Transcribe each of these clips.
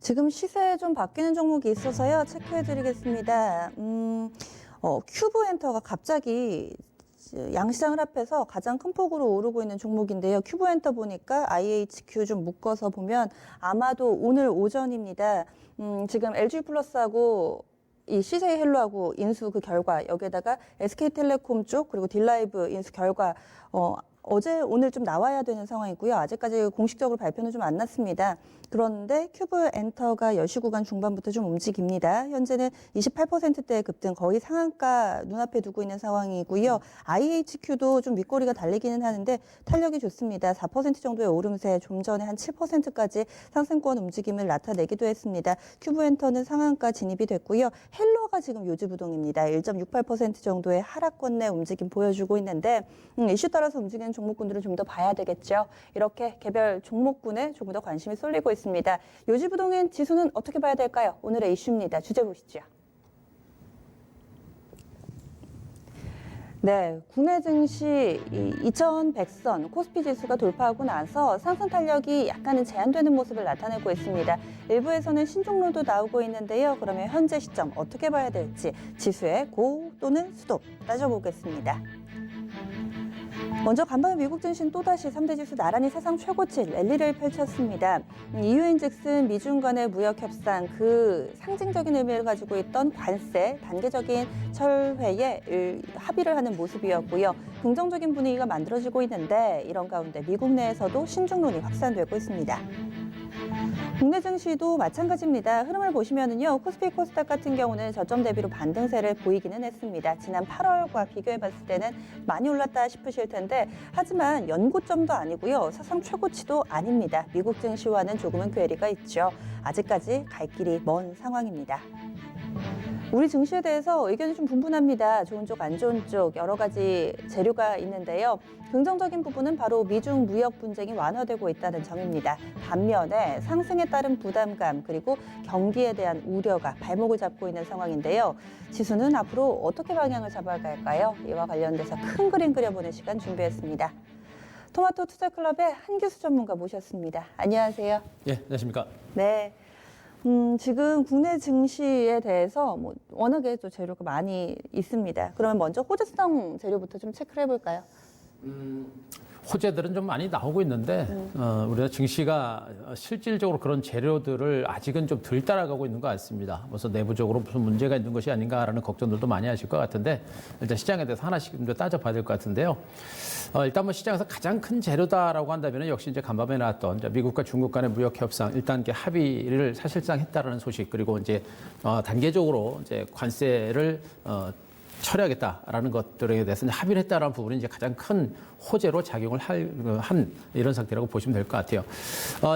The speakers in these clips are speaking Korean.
지금 시세 좀 바뀌는 종목이 있어서요. 체크해 드리겠습니다. 큐브 엔터가 갑자기 양시장을 합해서 가장 큰 폭으로 오르고 있는 종목인데요. 큐브 엔터 보니까 IHQ 좀 묶어서 보면 아마도 오늘 오전입니다. 지금 LG 플러스하고 이 CJ 헬로하고 인수 그 결과 여기에다가 SK텔레콤 쪽 그리고 딜라이브 인수 결과 어제 오늘 좀 나와야 되는 상황이고요. 아직까지 공식적으로 발표는 좀 안 났습니다. 그런데 큐브 엔터가 10시 구간 중반부터 좀 움직입니다. 현재는 28%대 급등 거의 상한가 눈앞에 두고 있는 상황이고요. IHQ도 좀 윗꼬리가 달리기는 하는데 탄력이 좋습니다. 4% 정도의 오름세 좀 전에 한 7%까지 상승권 움직임을 나타내기도 했습니다. 큐브 엔터는 상한가 진입이 됐고요. 헬로가 지금 요지부동입니다. 1.68% 정도의 하락권 내 움직임 보여주고 있는데 이슈 따라서 움직이는 종목군들은 좀 더 봐야 되겠죠. 이렇게 개별 종목군에 조금 더 관심이 쏠리고 있습니다. 요지부동인 지수는 어떻게 봐야 될까요? 오늘의 이슈입니다. 주제 보시죠. 네, 국내 증시 2100선 코스피 지수가 돌파하고 나서 상승 탄력이 약간은 제한되는 모습을 나타내고 있습니다. 일부에서는 신종로도 나오고 있는데요. 그러면 현재 시점 어떻게 봐야 될지 지수의 고 또는 수도 따져보겠습니다. 먼저 간밤에 미국 증시는 또다시 3대 지수 나란히 사상 최고치 랠리를 펼쳤습니다. 이유인즉슨 미중 간의 무역 협상 그 상징적인 의미를 가지고 있던 관세 단계적인 철회에 합의를 하는 모습이었고요. 긍정적인 분위기가 만들어지고 있는데 이런 가운데 미국 내에서도 신중론이 확산되고 있습니다. 국내 증시도 마찬가지입니다. 흐름을 보시면은요, 코스피 코스닥 같은 경우는 저점 대비로 반등세를 보이기는 했습니다. 지난 8월과 비교해봤을 때는 많이 올랐다 싶으실 텐데, 하지만 연고점도 아니고요, 사상 최고치도 아닙니다. 미국 증시와는 조금은 괴리가 있죠. 아직까지 갈 길이 먼 상황입니다. 우리 증시에 대해서 의견이 좀 분분합니다. 좋은 쪽, 안 좋은 쪽 여러 가지 재료가 있는데요. 긍정적인 부분은 바로 미중 무역 분쟁이 완화되고 있다는 점입니다. 반면에 상승에 따른 부담감 그리고 경기에 대한 우려가 발목을 잡고 있는 상황인데요. 지수는 앞으로 어떻게 방향을 잡아갈까요? 이와 관련돼서 큰 그림 그려보는 시간 준비했습니다. 토마토 투자클럽의 한규수 전문가 모셨습니다. 안녕하세요. 예, 안녕하십니까. 네. 지금 국내 증시에 대해서 워낙에 또 재료가 많이 있습니다. 그러면 먼저 호재성 재료부터 좀 체크를 해볼까요? 호재들은 좀 많이 나오고 있는데 우리가 증시가 실질적으로 그런 재료들을 아직은 좀 덜 따라가고 있는 것 같습니다. 그래서 내부적으로 무슨 문제가 있는 것이 아닌가라는 걱정들도 많이 하실 것 같은데 일단 시장에 대해서 하나씩 좀 따져봐야 될 것 같은데요. 일단 뭐 시장에서 가장 큰 재료다라고 한다면 역시 이제 간밤에 나왔던 미국과 중국 간의 무역 협상 1단계 합의를 사실상 했다라는 소식 그리고 이제 단계적으로 이제 관세를 처리하겠다라는 것들에 대해서 합의를 했다라는 부분이 이제 가장 큰 호재로 작용을 한 이런 상태라고 보시면 될 것 같아요.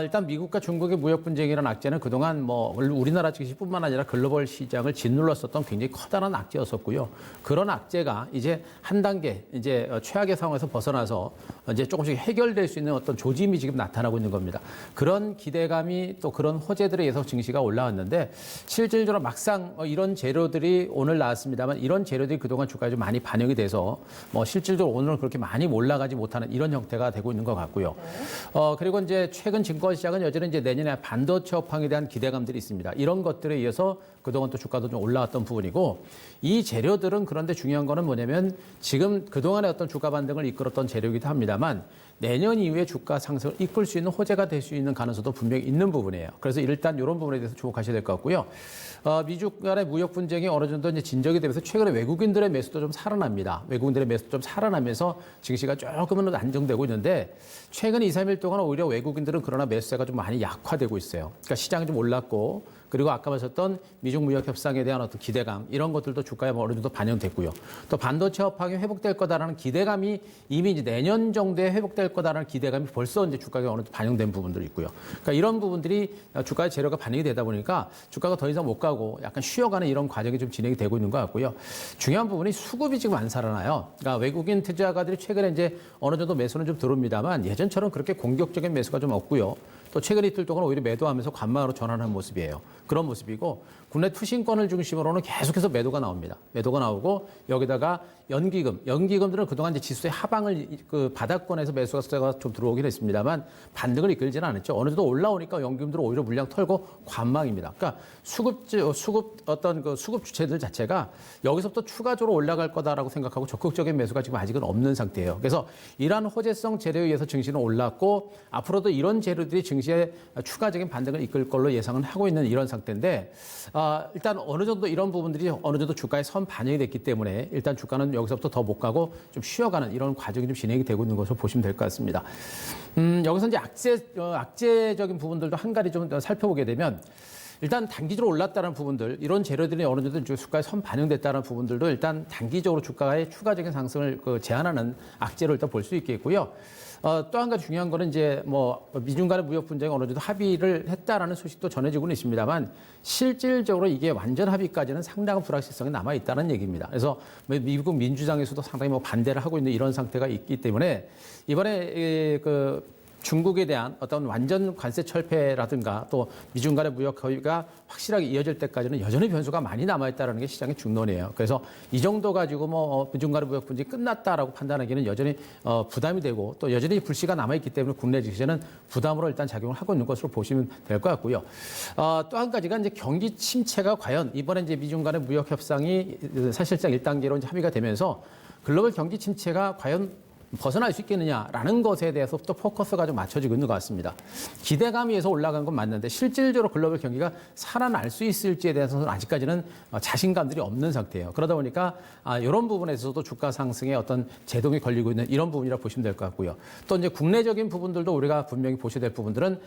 일단 미국과 중국의 무역 분쟁이라는 악재는 그동안 뭐 우리나라 증시뿐만 아니라 글로벌 시장을 짓눌렀었던 굉장히 커다란 악재였었고요. 그런 악재가 이제 한 단계 이제 최악의 상황에서 벗어나서 이제 조금씩 해결될 수 있는 어떤 조짐이 지금 나타나고 있는 겁니다. 그런 기대감이 또 그런 호재들에 의해서 증시가 올라왔는데 실질적으로 막상 이런 재료들이 오늘 나왔습니다만 이런 재료들이 그동안 주가에 좀 많이 반영이 돼서 뭐 실질적으로 오늘은 그렇게 많이 올라가지 못하는 이런 형태가 되고 있는 것 같고요. 그리고 이제 최근 증권 시장은 여전히 이제 내년에 반도체 업황에 대한 기대감들이 있습니다. 이런 것들에 의해서 그동안 또 주가도 좀 올라왔던 부분이고 이 재료들은 그런데 중요한 거는 뭐냐면 지금 그동안의 어떤 주가 반등을 이끌었던 재료이기도 합니다만 내년 이후에 주가 상승을 이끌 수 있는 호재가 될 수 있는 가능성도 분명히 있는 부분이에요. 그래서 일단 이런 부분에 대해서 주목하셔야 될 것 같고요. 미중 간의 무역 분쟁이 어느 정도 이제 진정이 되면서 최근에 외국인들의 매수도 좀 살아납니다. 외국인들의 매수도 좀 살아나면서 증시가 조금은 안정되고 있는데 최근 2, 3일 동안 오히려 외국인들은 그러나 매수세가 좀 많이 약화되고 있어요. 그러니까 시장이 좀 올랐고 그리고 아까 말씀드렸던 미중 무역 협상에 대한 어떤 기대감 이런 것들도 주가에 어느 정도 반영됐고요. 또 반도체 업황이 회복될 거다라는 기대감이 이미 이제 내년 정도에 회복될 거다라는 기대감이 벌써 이제 주가에 어느 정도 반영된 부분들이 있고요. 그러니까 이런 부분들이 주가의 재료가 반영이 되다 보니까 주가가 더 이상 못 가고 약간 쉬어가는 이런 과정이 좀 진행이 되고 있는 것 같고요. 중요한 부분이 수급이 지금 안 살아나요. 그러니까 외국인 투자가들이 최근에 이제 어느 정도 매수는 좀 들어옵니다만 예전처럼 그렇게 공격적인 매수가 좀 없고요. 또 최근 이틀 동안 오히려 매도하면서 관망으로 전환하는 모습이에요. 그런 모습이고 국내 투신권을 중심으로는 계속해서 매도가 나옵니다. 매도가 나오고 여기다가 연기금들은 그동안 이제 지수의 하방을 그 바닥권에서 매수가 좀 들어오긴 했습니다만 반등을 이끌지는 않았죠. 어느 정도 올라오니까 연기금들은 오히려 물량 털고 관망입니다. 그러니까 수급 주체들 자체가 여기서부터 추가적으로 올라갈 거다라고 생각하고 적극적인 매수가 지금 아직은 없는 상태예요. 그래서 이러한 호재성 재료에 의해서 증시는 올랐고 앞으로도 이런 재료들이 증시에 추가적인 반등을 이끌 걸로 예상은 하고 있는 이런 상태인데 일단 어느 정도 이런 부분들이 어느 정도 주가에 선 반영이 됐기 때문에 일단 주가는 여기서부터 더 못 가고 좀 쉬어가는 이런 과정이 좀 진행이 되고 있는 것으로 보시면 될 것 같습니다. 여기서 이제 악재적인 부분들도 한 가지 좀 살펴보게 되면 일단 단기적으로 올랐다는 부분들, 이런 재료들이 어느 정도 주가에 선 반영됐다는 부분들도 일단 단기적으로 주가의 추가적인 상승을 제한하는 악재로 일단 볼 수 있겠고요. 또 한 가지 중요한 거는 이제 뭐 미중 간의 무역 분쟁이 어느 정도 합의를 했다라는 소식도 전해지고는 있습니다만 실질적으로 이게 완전 합의까지는 상당한 불확실성이 남아 있다는 얘기입니다. 그래서 미국 민주당에서도 상당히 뭐 반대를 하고 있는 이런 상태가 있기 때문에 이번에 중국에 대한 어떤 완전 관세 철폐라든가 또 미중 간의 무역 협의가 확실하게 이어질 때까지는 여전히 변수가 많이 남아있다는 게 시장의 중론이에요. 그래서 이 정도 가지고 뭐 미중 간의 무역 분쟁이 끝났다라고 판단하기는 여전히 부담이 되고 또 여전히 불씨가 남아있기 때문에 국내 증시는 부담으로 일단 작용을 하고 있는 것으로 보시면 될 것 같고요. 또 한 가지가 이제 경기 침체가 과연 이번에 이제 미중 간의 무역 협상이 사실상 1단계로 이제 합의가 되면서 글로벌 경기 침체가 과연 벗어날 수 있겠느냐라는 것에 대해서 또 포커스가 좀 맞춰지고 있는 것 같습니다. 기대감이 해서 올라간 건 맞는데 실질적으로 글로벌 경기가 살아날 수 있을지에 대해서는 아직까지는 자신감들이 없는 상태예요. 그러다 보니까 이런 부분에서도 주가 상승에 어떤 제동이 걸리고 있는 이런 부분이라 보시면 될 것 같고요. 또 이제 국내적인 부분들도 우리가 분명히 보셔야 될 부분들은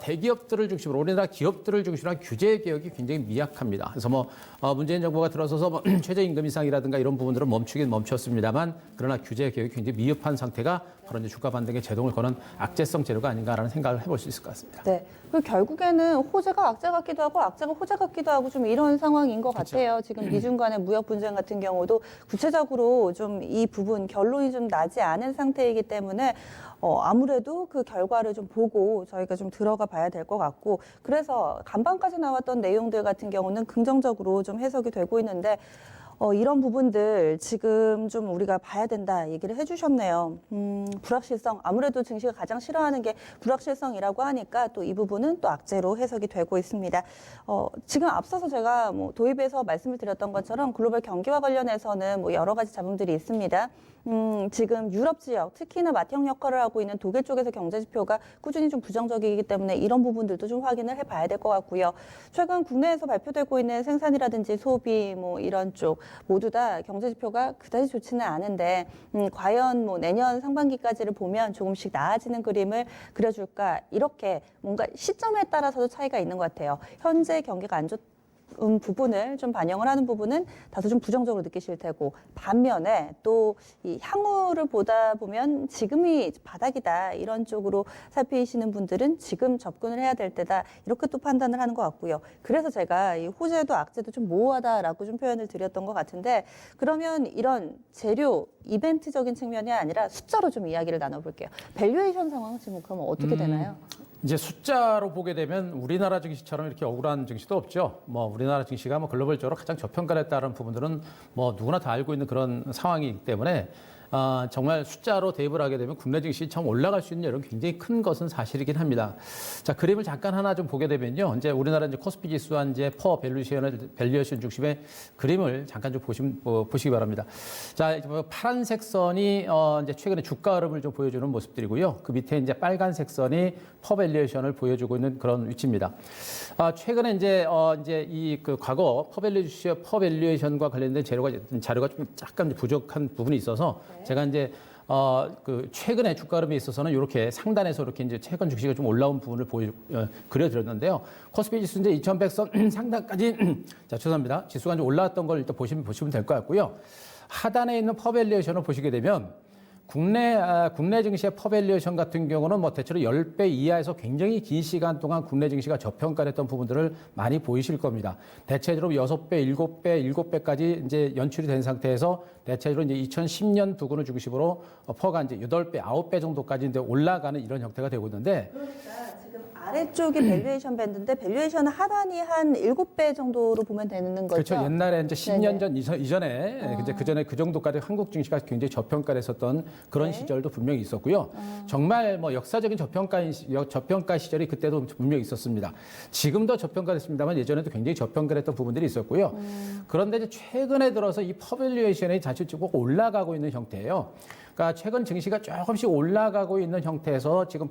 대기업들을 중심으로 우리나라 기업들을 중심으로 한 규제 개혁이 굉장히 미약합니다. 그래서 뭐 문재인 정부가 들어서서 뭐 최저임금 인상이라든가 이런 부분들은 멈추긴 멈췄습니다만 그러나 규제 개혁이 굉장히 미흡한 상태가 바로 이제 주가 반등에 제동을 거는 악재성 재료가 아닌가라는 생각을 해볼 수 있을 것 같습니다. 네. 그리고 결국에는 호재가 악재 같기도 하고 악재가 호재 같기도 하고 좀 이런 상황인 것 같아요. 지금 미중 간의 무역 분쟁 같은 경우도 구체적으로 좀 이 부분 결론이 좀 나지 않은 상태이기 때문에 아무래도 그 결과를 좀 보고 저희가 좀 들어가 봐야 될 것 같고 그래서 간밤까지 나왔던 내용들 같은 경우는 긍정적으로 좀 해석이 되고 있는데 이런 부분들 지금 좀 우리가 봐야 된다 얘기를 해주셨네요. 불확실성 아무래도 증시가 가장 싫어하는 게 불확실성이라고 하니까 또 이 부분은 또 악재로 해석이 되고 있습니다. 지금 앞서서 제가 뭐 도입에서 말씀을 드렸던 것처럼 글로벌 경기와 관련해서는 뭐 여러 가지 잡음들이 있습니다. 지금 유럽 지역, 특히나 맏형 역할을 하고 있는 독일 쪽에서 경제 지표가 꾸준히 좀 부정적이기 때문에 이런 부분들도 좀 확인을 해봐야 될 것 같고요. 최근 국내에서 발표되고 있는 생산이라든지 소비 뭐 이런 쪽 모두 다 경제 지표가 그다지 좋지는 않은데 과연 뭐 내년 상반기까지를 보면 조금씩 나아지는 그림을 그려줄까 이렇게 뭔가 시점에 따라서도 차이가 있는 것 같아요. 현재 경기가 안 부분을 좀 반영을 하는 부분은 다소 좀 부정적으로 느끼실 테고 반면에 또 이 향후를 보다 보면 지금이 바닥이다 이런 쪽으로 살피시는 분들은 지금 접근을 해야 될 때다 이렇게 또 판단을 하는 것 같고요. 그래서 제가 이 호재도 악재도 좀 모호하다라고 좀 표현을 드렸던 것 같은데 그러면 이런 재료 이벤트적인 측면이 아니라 숫자로 좀 이야기를 나눠볼게요. 밸류에이션 상황은 지금 그러면 어떻게 되나요? 이제 숫자로 보게 되면 우리나라 증시처럼 이렇게 억울한 증시도 없죠. 뭐 우리나라 증시가 뭐 글로벌적으로 가장 저평가를 했다는 부분들은 뭐 누구나 다 알고 있는 그런 상황이기 때문에 정말 숫자로 대입을 하게 되면 국내 증시 처음 올라갈 수 있는 여력이 굉장히 큰 것은 사실이긴 합니다. 자, 그림을 잠깐 하나 좀 보게 되면요. 이제 우리나라 이제 코스피 지수와 이제 퍼 밸류에이션 중심의 그림을 잠깐 좀 보시기 바랍니다. 자, 파란색 선이 이제 최근에 주가 흐름을 좀 보여주는 모습들이고요. 그 밑에 이제 빨간색 선이 퍼 밸류에이션을 보여주고 있는 그런 위치입니다. 최근에 이제 이 그 과거 퍼 밸류에이션과 관련된 자료가 좀 약간 부족한 부분이 있어서 제가 이제 그 최근에 주가 흐름에 있어서는 이렇게 상단에서 이렇게 이제 최근 주식이 좀 올라온 부분을 그려드렸는데요. 코스피 지수 이제 2100선 상단까지 자, 죄송합니다. 지수가 좀 올라왔던 걸 일단 보시면 될 것 같고요. 하단에 있는 퍼밸류에이션을 보시게 되면 국내 증시의 퍼밸류에이션 같은 경우는 뭐 대체로 10배 이하에서 굉장히 긴 시간 동안 국내 증시가 저평가를 했던 부분들을 많이 보이실 겁니다. 대체적으로 6배, 7배까지 이제 연출이 된 상태에서 대체적으로 이제 2010년 부근을 중심으로 퍼가 이제 8배, 9배 정도까지 이제 올라가는 이런 형태가 되고 있는데 그러니까 지금 아래쪽이 밸류에이션 밴드인데 밸류에이션은 하반이 한 7배 정도로 보면 되는 거죠? 그렇죠. 옛날에 이제 10년 전 이전에 이제 그전에 그 정도까지 한국 증시가 굉장히 저평가를 했었던 그런 시절도 분명히 있었고요. 정말 뭐 역사적인 저평가 시절이 그때도 분명히 있었습니다. 지금도 저평가됐습니다만 예전에도 굉장히 저평가했던 부분들이 있었고요. 그런데 이제 최근에 들어서 이 퍼밸류에이션이 다시 쭉 올라가고 있는 형태예요. 그러니까 최근 증시가 조금씩 올라가고 있는 형태에서 지금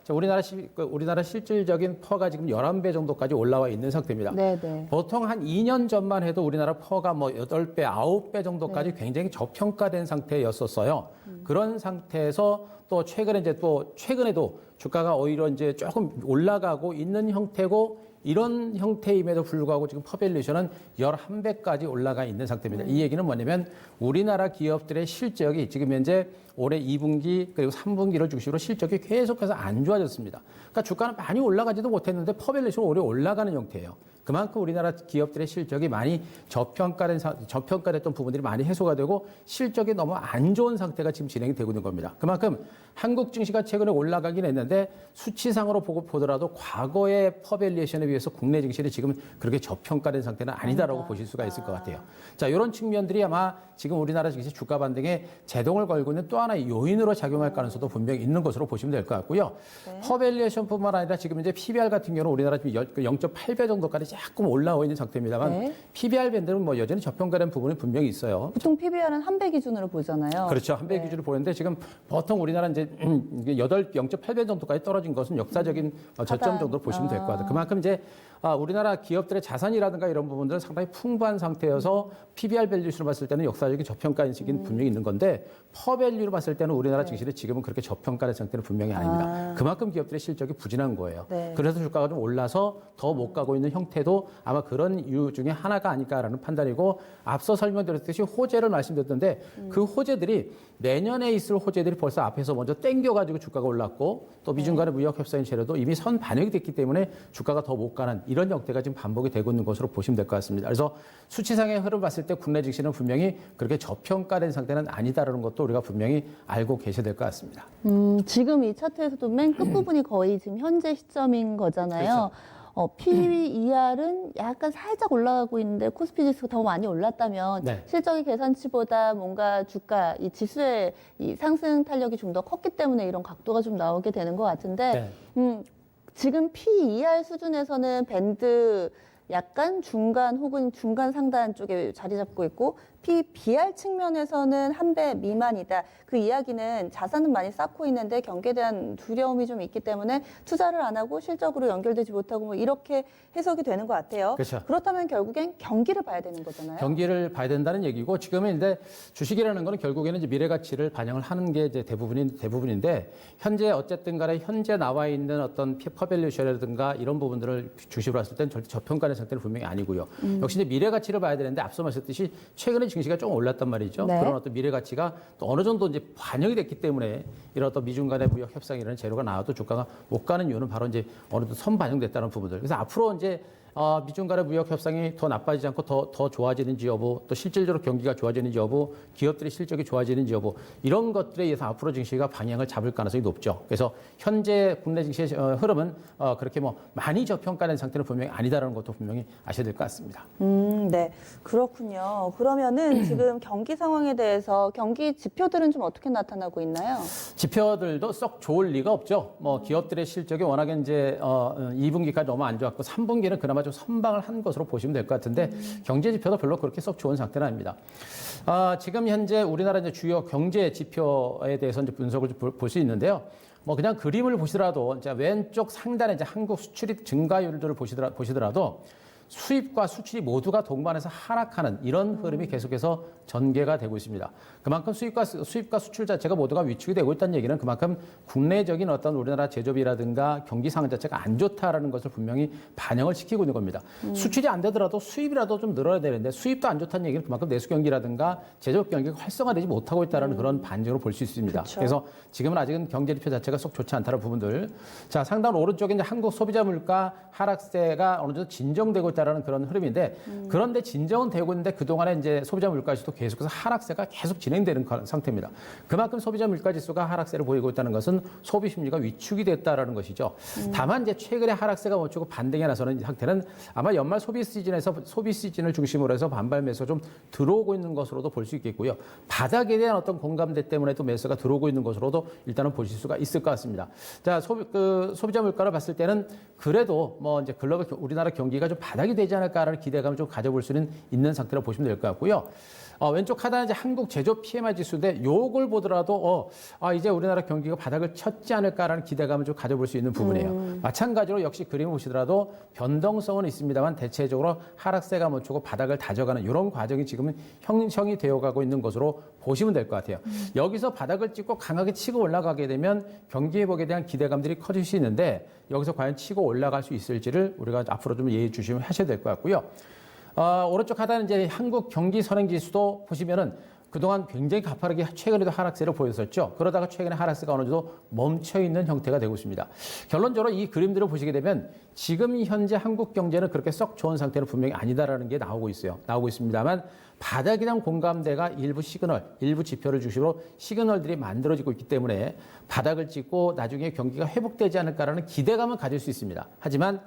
우리나라 실질적인 퍼가 지금 11배 정도까지 올라와 있는 상태입니다. 네네. 보통 한 2년 전만 해도 우리나라 퍼가 뭐 8배, 9배 정도까지 굉장히 저평가된 상태였었어요. 그런 상태에서 또 최근에도 주가가 오히려 이제 조금 올라가고 있는 형태고 이런 형태임에도 불구하고 지금 퍼밸류에이션은 11배까지 올라가 있는 상태입니다. 이 얘기는 뭐냐면 우리나라 기업들의 실적이 지금 현재 올해 2분기 그리고 3분기를 중심으로 실적이 계속해서 안 좋아졌습니다. 그러니까 주가는 많이 올라가지도 못했는데 퍼밸류에이션은 오히려 올라가는 형태예요. 그만큼 우리나라 기업들의 실적이 많이 저평가됐던 부분들이 많이 해소가 되고 실적이 너무 안 좋은 상태가 지금 진행이 되고 있는 겁니다. 그만큼 한국 증시가 최근에 올라가긴 했는데 수치상으로 보더라도 과거의 퍼밸류에이션에 비해서 국내 증시는 지금 그렇게 저평가된 상태는 아니다라고 보실 수가 있을 것 같아요. 자, 이런 측면들이 아마 지금 우리나라 증시 주가 반등에 제동을 걸고 있는 또 하나의 요인으로 작용할 가능성도 분명히 있는 것으로 보시면 될 것 같고요. 퍼밸류에이션뿐만 아니라 지금 이제 PBR 같은 경우는 우리나라 지금 0.8배 정도까지 조금 올라와 있는 상태입니다만 PBR 밴드는 뭐 여전히 저평가된 부분이 분명히 있어요. 보통 PBR은 한 배 기준으로 보잖아요. 그렇죠. 한 배 기준으로 보는데 지금 보통 우리나라 이제 0.8배 정도까지 떨어진 것은 역사적인 저점 정도로 보시면 될 것 같아요. 그만큼 이제 우리나라 기업들의 자산이라든가 이런 부분들은 상당히 풍부한 상태여서 PBR 밸류로 봤을 때는 역사적인 저평가 인식이 분명히 있는 건데 퍼밸류로 봤을 때는 우리나라 증시는 지금은 그렇게 저평가된 상태는 분명히 아닙니다. 그만큼 기업들의 실적이 부진한 거예요. 그래서 주가가 좀 올라서 더 못 가고 있는 형태도 아마 그런 이유 중에 하나가 아닐까라는 판단이고 앞서 설명드렸듯이 호재를 말씀드렸던데 그 호재들이 내년에 있을 호재들이 벌써 앞에서 먼저 땡겨가지고 주가가 올랐고 또 미중 간의 무역 협상의 재료도 이미 선 반영이 됐기 때문에 주가가 더 못 가는 이런 형태가 지금 반복이 되고 있는 것으로 보시면 될 것 같습니다. 그래서 수치상의 흐름 봤을 때 국내 증시는 분명히 그렇게 저평가된 상태는 아니다라는 것도 우리가 분명히 알고 계셔야 될 것 같습니다. 지금 이 차트에서도 맨 끝부분이 거의 지금 현재 시점인 거잖아요. PER은 약간 살짝 올라가고 있는데 코스피 지수가 더 많이 올랐다면 실적의 계산치보다 뭔가 주가, 이 지수의 이 상승 탄력이 좀 더 컸기 때문에 이런 각도가 좀 나오게 되는 것 같은데 지금 PER 수준에서는 밴드 약간 중간 혹은 중간 상단 쪽에 자리 잡고 있고 PBR 측면에서는 한 배 미만이다. 그 이야기는 자산은 많이 쌓고 있는데 경기에 대한 두려움이 좀 있기 때문에 투자를 안 하고 실적으로 연결되지 못하고 뭐 이렇게 해석이 되는 것 같아요. 그렇죠. 그렇다면 결국엔 경기를 봐야 되는 거잖아요. 경기를 봐야 된다는 얘기고 지금은 이제 주식이라는 거는 결국에는 이제 미래 가치를 반영을 하는 게 이제 대부분인데 현재 어쨌든 간에 현재 나와 있는 어떤 퍼밸류에이션이라든가 이런 부분들을 주식으로 봤을 때는 절대 저평가된 상태는 분명히 아니고요. 역시 이제 미래 가치를 봐야 되는데 앞서 말씀드렸듯이 최근에 증시가 좀 올랐단 말이죠. 그런 어떤 미래 가치가 또 어느 정도 이제 반영이 됐기 때문에 이런 어떤 미중 간의 무역 협상이라는 재료가 나와도 주가가 못 가는 이유는 바로 이제 어느 정도 선 반영됐다는 부분들. 그래서 앞으로 이제 미중 간의 무역 협상이 더 나빠지지 않고 더 좋아지는지 여부, 또 실질적으로 경기가 좋아지는지 여부, 기업들의 실적이 좋아지는지 여부, 이런 것들에 의해서 앞으로 증시가 방향을 잡을 가능성이 높죠. 그래서 현재 국내 증시의 흐름은 그렇게 뭐 많이 저평가된 상태는 분명히 아니다라는 것도 분명히 아셔야 될 것 같습니다. 네, 그렇군요. 그러면은 지금 경기 상황에 대해서 경기 지표들은 좀 어떻게 나타나고 있나요? 지표들도 썩 좋을 리가 없죠. 뭐 기업들의 실적이 워낙에 이제 2분기까지 너무 안 좋았고 3분기는 그나마 좀 선방을 한 것으로 보시면 될 것 같은데 경제 지표도 별로 그렇게 썩 좋은 상태는 아닙니다. 지금 현재 우리나라 이제 주요 경제 지표에 대해서 이제 분석을 볼 수 있는데요. 뭐 그냥 그림을 보시더라도 이제 왼쪽 상단에 이제 한국 수출입 증가율들을 보시더라도 수입과 수출이 모두가 동반해서 하락하는 이런 흐름이 계속해서 전개가 되고 있습니다. 그만큼 수입과 수출 자체가 모두가 위축이 되고 있다는 얘기는 그만큼 국내적인 어떤 우리나라 제조업이라든가 경기 상황 자체가 안 좋다라는 것을 분명히 반영을 시키고 있는 겁니다. 수출이 안 되더라도 수입이라도 좀 늘어야 되는데 수입도 안 좋다는 얘기는 그만큼 내수 경기라든가 제조업 경기가 활성화되지 못하고 있다는 그런 반증으로 볼 수 있습니다. 그쵸. 그래서 지금은 아직은 경제 지표 자체가 썩 좋지 않다는 부분들. 자, 상단 오른쪽에 이제 한국 소비자 물가 하락세가 어느 정도 진정되고 있다는 그런 흐름인데 그런데 진정은 되고 있는데 그동안에 이제 소비자 물가 지수도 계속해서 하락세가 계속 진행되는 상태입니다. 그만큼 소비자 물가 지수가 하락세를 보이고 있다는 것은 소비 심리가 위축이 됐다라는 것이죠. 다만 이제 최근에 하락세가 멈추고 반등에 나서는 상태는 아마 연말 소비 시즌을 중심으로 해서 반발 매수가 좀 들어오고 있는 것으로도 볼 수 있겠고요. 바닥에 대한 어떤 공감대 때문에 또 매수가 들어오고 있는 것으로도 일단은 보실 수가 있을 것 같습니다. 자, 소비자 물가를 봤을 때는 그래도 뭐 이제 글로벌 우리나라 경기가 좀 바닥이 되지 않을까라는 기대감을 좀 가져볼 수는 있는 상태로 보시면 될 것 같고요. 왼쪽 하단은 이제 한국 제조 PMI 지수인데 요걸 보더라도 이제 우리나라 경기가 바닥을 쳤지 않을까라는 기대감을 좀 가져볼 수 있는 부분이에요. 마찬가지로 역시 그림을 보시더라도 변동성은 있습니다만 대체적으로 하락세가 멈추고 바닥을 다져가는 이런 과정이 지금은 형성이 되어가고 있는 것으로 보시면 될 것 같아요. 여기서 바닥을 찍고 강하게 치고 올라가게 되면 경기 회복에 대한 기대감들이 커질 수 있는데 여기서 과연 치고 올라갈 수 있을지를 우리가 앞으로 좀 예의주시하셔야 될 것 같고요. 오른쪽 하단은 이제 한국 경기 선행지수도 보시면은 그동안 굉장히 가파르게 최근에도 하락세를 보였었죠. 그러다가 최근에 하락세가 어느 정도 멈춰 있는 형태가 되고 있습니다. 결론적으로 이 그림들을 보시게 되면 지금 현재 한국 경제는 그렇게 썩 좋은 상태는 분명히 아니다라는 게 나오고 있습니다만 바닥에 대한 공감대가 일부 지표를 중심으로 시그널들이 만들어지고 있기 때문에 바닥을 찍고 나중에 경기가 회복되지 않을까라는 기대감은 가질 수 있습니다. 하지만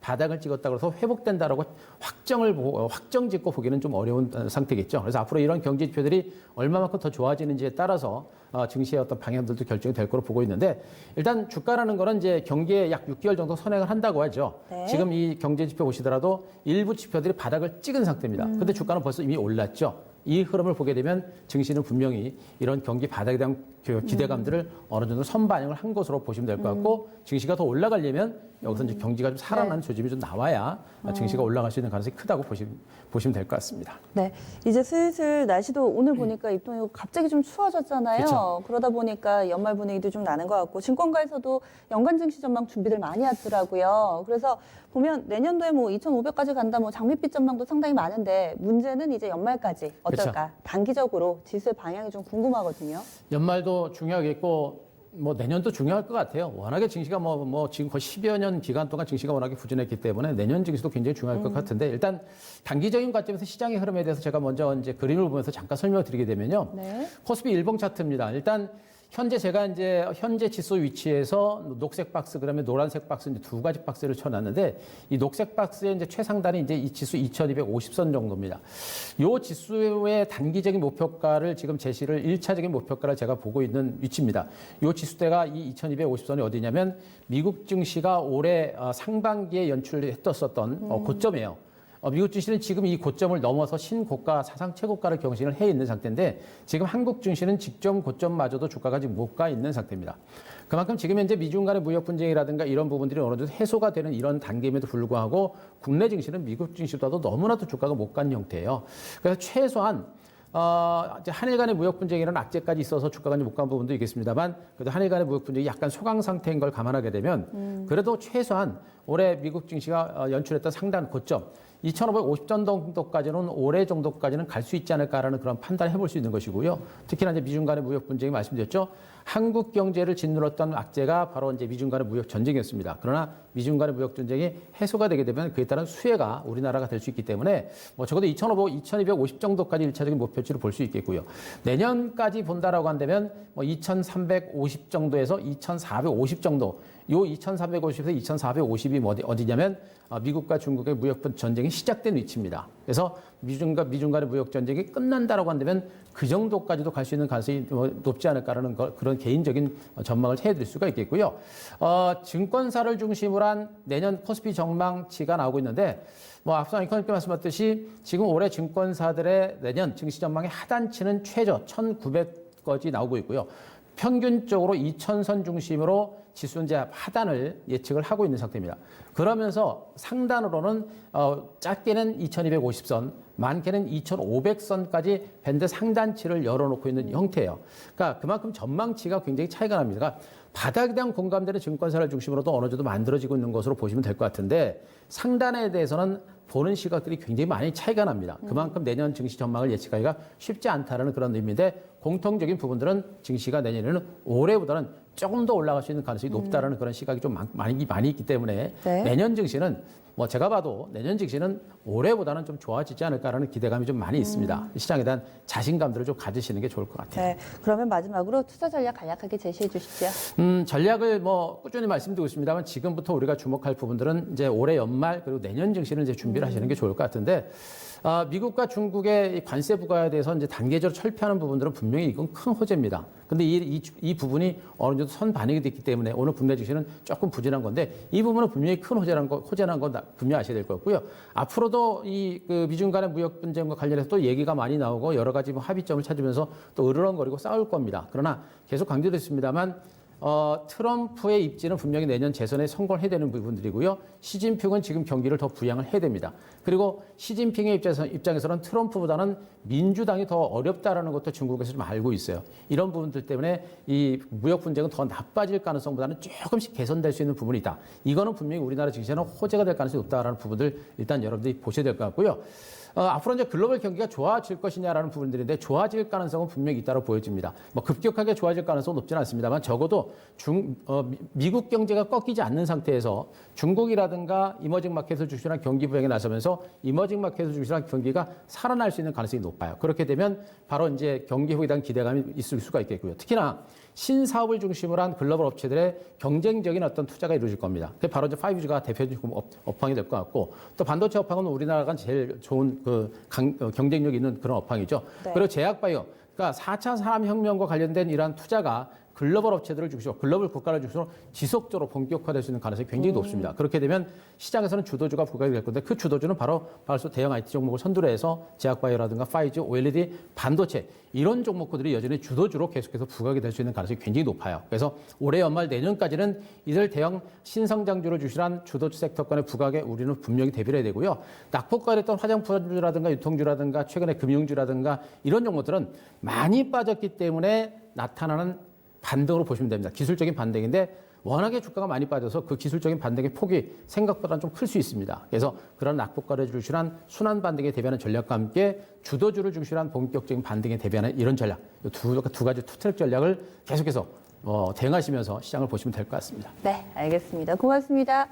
바닥을 찍었다고 해서 회복된다라고 확정 짓고 보기는 좀 어려운 상태겠죠. 그래서 앞으로 이런 경제 지표들이 얼마만큼 더 좋아지는지에 따라서 증시의 어떤 방향들도 결정이 될 거로 보고 있는데 일단 주가라는 거는 이제 경기에 약 6개월 정도 선행을 한다고 하죠. 네. 지금 이 경제 지표 보시더라도 일부 지표들이 바닥을 찍은 상태입니다. 근데 주가는 벌써 이미 올랐죠. 이 흐름을 보게 되면 증시는 분명히 이런 경기 바닥에 대한 기대감들을 어느 정도 선반영을 한 것으로 보시면 될 것 같고 증시가 더 올라가려면 여기서 이제 경기가 좀 살아나는 조짐이 좀 나와야 증시가 올라갈 수 있는 가능성이 크다고 보시면 될 것 같습니다. 네, 이제 슬슬 날씨도 오늘 보니까 입동이 갑자기 좀 추워졌잖아요. 그렇죠. 그러다 보니까 연말 분위기도 좀 나는 것 같고 증권가에서도 연간 증시 전망 준비를 많이 하더라고요. 그래서 보면 내년도에 뭐 2,500까지 간다, 뭐 장밋빛 전망도 상당히 많은데 문제는 이제 연말까지 어떨까? 그렇죠. 단기적으로 지수의 방향이 좀 궁금하거든요. 연말도 중요하겠고 뭐 내년도 중요할 것 같아요. 워낙에 증시가 뭐 지금 거의 10여 년 기간 동안 증시가 워낙에 부진했기 때문에 내년 증시도 굉장히 중요할 것 같은데 일단 단기적인 관점에서 시장의 흐름에 대해서 제가 먼저 이제 그림을 보면서 잠깐 설명을 드리게 되면요. 네. 코스피 일봉 차트입니다. 일단 제가 현재 지수 위치에서 녹색 박스, 그다음에 노란색 박스 이제 두 가지 박스를 쳐놨는데 이 녹색 박스의 이제 최상단이 이제 이 지수 2250선 정도입니다. 요 지수의 단기적인 목표가를 지금 제시를 1차적인 목표가를 제가 보고 있는 위치입니다. 요 지수대가 이 2250선이 어디냐면 미국 증시가 올해 상반기에 연출했었던 고점이에요. 미국 증시는 지금 이 고점을 넘어서 신고가, 사상 최고가를 경신을 해 있는 상태인데 지금 한국 증시는 직전 고점마저도 주가가 지금 못 가 있는 상태입니다. 그만큼 지금 현재 미중 간의 무역 분쟁이라든가 이런 부분들이 어느 정도 해소가 되는 이런 단계임에도 불구하고 국내 증시는 미국 증시보다도 너무나도 주가가 못 간 형태예요. 그래서 최소한 이제 한일 간의 무역 분쟁이라는 악재까지 있어서 주가가 못 간 부분도 있겠습니다만 그래도 한일 간의 무역 분쟁이 약간 소강 상태인 걸 감안하게 되면 그래도 최소한 올해 미국 증시가 연출했던 상단 고점 2,550전 정도까지는 올해 정도까지는 갈 수 있지 않을까라는 그런 판단을 해볼 수 있는 것이고요. 특히나 이제 미중 간의 무역 분쟁이 말씀드렸죠. 한국 경제를 짓눌렀던 악재가 바로 이제 미중 간의 무역 전쟁이었습니다. 그러나 미중 간의 무역 전쟁이 해소가 되게 되면 그에 따른 수혜가 우리나라가 될 수 있기 때문에 뭐 적어도 2,250 정도까지 1차적인 목표치를 볼 수 있겠고요. 내년까지 본다라고 한다면 뭐 2,350 정도에서 2,450 정도 요 2,350에서 2,450이 어디냐면 미국과 중국의 무역 전쟁이 시작된 위치입니다. 그래서 미중 간의 무역 전쟁이 끝난다라고 한다면 그 정도까지도 갈 수 있는 가능성이 높지 않을까라는 그런 개인적인 전망을 해드릴 수가 있겠고요. 증권사를 중심으로 한 내년 코스피 전망치가 나오고 있는데 뭐 앞서 앵커님께 말씀하셨듯이 지금 올해 증권사들의 내년 증시 전망의 하단치는 최저 1,900까지 나오고 있고요. 평균적으로 2,000선 중심으로 지수 이제 하단을 예측을 하고 있는 상태입니다. 그러면서 상단으로는 짧게는 2,250선, 많게는 2,500선까지 밴드 상단치를 열어놓고 있는 형태예요. 그러니까 그만큼 전망치가 굉장히 차이가 납니다. 그러니까 바닥에 대한 공감되는 증권사를 중심으로도 어느 정도 만들어지고 있는 것으로 보시면 될 것 같은데 상단에 대해서는 보는 시각들이 굉장히 많이 차이가 납니다. 그만큼 내년 증시 전망을 예측하기가 쉽지 않다는 그런 의미인데 공통적인 부분들은 증시가 내년에는 올해보다는 조금 더 올라갈 수 있는 가능성이 높다라는 그런 시각이 좀 많이 있기 때문에 네. 내년 증시는 뭐 제가 봐도 내년 증시는 올해보다는 좀 좋아지지 않을까 않을까라는 기대감이 좀 많이 있습니다. 시장에 대한 자신감들을 좀 가지시는 게 좋을 것 같아요. 네, 그러면 마지막으로 투자 전략 간략하게 제시해 주시죠. 전략을 뭐 꾸준히 말씀드리고 있습니다만 지금부터 우리가 주목할 부분들은 이제 올해 연말 그리고 내년 증시를 이제 준비를 하시는 게 좋을 것 같은데 미국과 중국의 이 관세 부과에 대해서 이제 단계적으로 철폐하는 부분들은 분명히 이건 큰 호재입니다. 근데 이 부분이 어느 정도 선 반영이 됐기 때문에 오늘 국내 증시는 조금 부진한 건데 이 부분은 분명히 큰 호재라는 건 분명히 아셔야 될 것 같고요. 앞으로도 그 미중 간의 무역 분쟁과 관련해서 또 얘기가 많이 나오고 여러 가지 뭐 합의점을 찾으면서 또 으르렁거리고 싸울 겁니다. 그러나 계속 강조됐습니다만 트럼프의 입지는 분명히 내년 재선에 성공을 해야 되는 부분들이고요. 시진핑은 지금 경기를 더 부양을 해야 됩니다. 그리고 시진핑의 입장에서는 트럼프보다는 민주당이 더 어렵다라는 것도 중국에서 좀 알고 있어요. 이런 부분들 때문에 이 무역 분쟁은 더 나빠질 가능성보다는 조금씩 개선될 수 있는 부분이 있다. 이거는 분명히 우리나라 증시에는 호재가 될 가능성이 높다라는 부분들 일단 여러분들이 보셔야 될 것 같고요. 앞으로 이제 글로벌 경기가 좋아질 것이냐라는 부분들인데 좋아질 가능성은 분명히 있다고 보여집니다. 뭐 급격하게 좋아질 가능성은 높지는 않습니다만 적어도 미국 경제가 꺾이지 않는 상태에서 중국이라든가 이머징 마켓을 중심한 경기 부양에 나서면서 이머징 마켓을 중심한 경기가 살아날 수 있는 가능성이 높아요. 그렇게 되면 바로 이제 경기 회복에 대한 기대감이 있을 수가 있겠고요. 특히나 신사업을 중심으로 한 글로벌 업체들의 경쟁적인 어떤 투자가 이루어질 겁니다. 그게 바로 이제 5G가 대표적인 업황이 될 것 같고 또 반도체 업황은 우리나라가 제일 좋은 경쟁력 있는 그런 업황이죠. 네. 그리고 제약바이오, 그러니까 4차 산업혁명과 관련된 이러한 투자가 글로벌 업체들을 중심으로 글로벌 국가를 중심으로 지속적으로 본격화될 수 있는 가능성이 굉장히 높습니다. 그렇게 되면 시장에서는 주도주가 부각이 될 건데 그 주도주는 바로 대형 IT 종목을 선두로 해서 제약바이오라든가 5G, OLED, 반도체 이런 종목들이 여전히 주도주로 계속해서 부각이 될 수 있는 가능성이 굉장히 높아요. 그래서 올해 연말 내년까지는 이들 대형 신성장주를 주시한 주도주 섹터권의 부각에 우리는 분명히 대비를 해야 되고요. 낙폭과 됐던 화장품주라든가 유통주라든가 최근에 금융주라든가 이런 종목들은 많이 빠졌기 때문에 나타나는 반등으로 보시면 됩니다. 기술적인 반등인데 워낙에 주가가 많이 빠져서 그 기술적인 반등의 폭이 생각보다는 좀 클 수 있습니다. 그래서 그런 낙폭과를 중심한 순환 반등에 대비하는 전략과 함께 주도주를 중심한 본격적인 반등에 대비하는 이런 전략, 두 가지 투트랙 전략을 계속해서 대응하시면서 시장을 보시면 될 것 같습니다. 네, 알겠습니다. 고맙습니다.